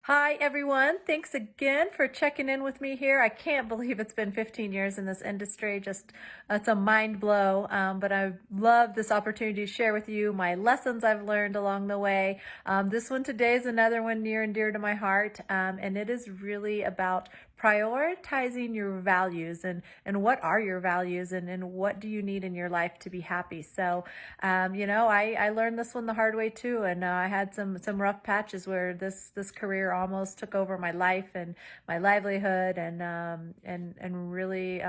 Hi, everyone. Thanks again for checking in with me here. I can't believe it's been 15 years in this industry. Just, it's a mind blow. But I love this opportunity to share with you my lessons I've learned along the way. This one today is another one near and dear to my heart. And it is really about prioritizing your values and what are your values and what do you need in your life to be happy. So, I learned this one the hard way too. And I had some rough patches where this career almost took over my life and my livelihood and really,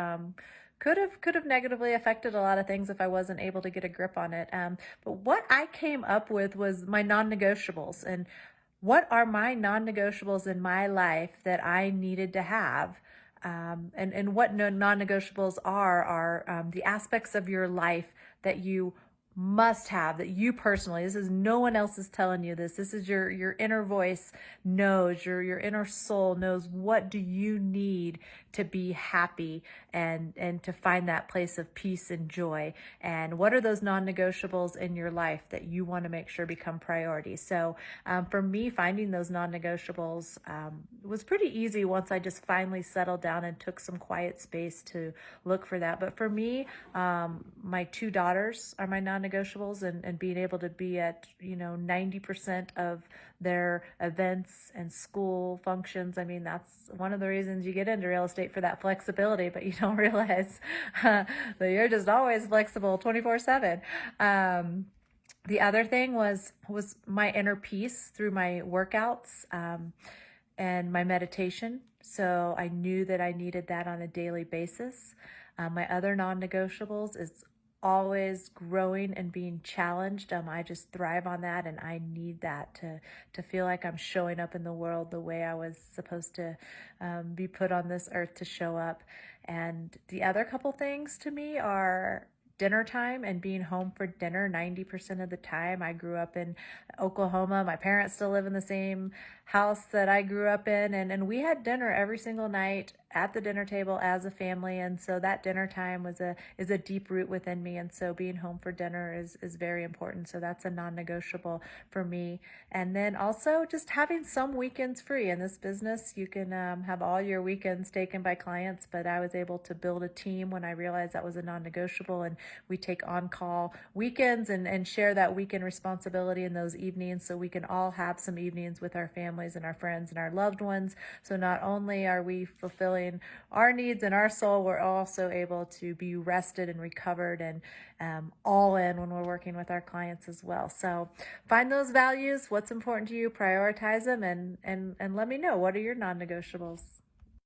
could have negatively affected a lot of things if I wasn't able to get a grip on it. But what I came up with was my non-negotiables and what are my non-negotiables in my life that I needed to have. And what non-negotiables are the aspects of your life that you must have, that you personally, this is no one else is telling you this. This is your inner voice knows, your inner soul knows what do you need to be happy and to find that place of peace and joy. And what are those non-negotiables in your life that you want to make sure become priorities? So for me, finding those non-negotiables was pretty easy once I just finally settled down and took some quiet space to look for that. But for me, my two daughters are my non-negotiables, and being able to be at 90% of their events and school functions. I mean, that's one of the reasons you get into real estate, for that flexibility, but you don't realize that you're just always flexible 24/7. The other thing was my inner peace through my workouts and my meditation. So I knew that I needed that on a daily basis. My other non-negotiables is always growing and being challenged. I just thrive on that, and I need that to feel like I'm showing up in the world the way I was supposed to be put on this earth to show up. And the other couple things to me are dinner time and being home for dinner 90% of the time. I grew up in Oklahoma. My parents still live in the same house that I grew up in, and we had dinner every single night at the dinner table as a family. And so that dinner time is a deep root within me. And so being home for dinner is very important. So that's a non-negotiable for me. And then also just having some weekends free. In this business, you can have all your weekends taken by clients, but I was able to build a team when I realized that was a non-negotiable, and we take on-call weekends and share that weekend responsibility in those evenings, so we can all have some evenings with our families and our friends and our loved ones. So not only are we fulfilling our needs and our soul, we're also able to be rested and recovered and all in when we're working with our clients as well. So find those values, what's important to you, prioritize them, and let me know, what are your non-negotiables?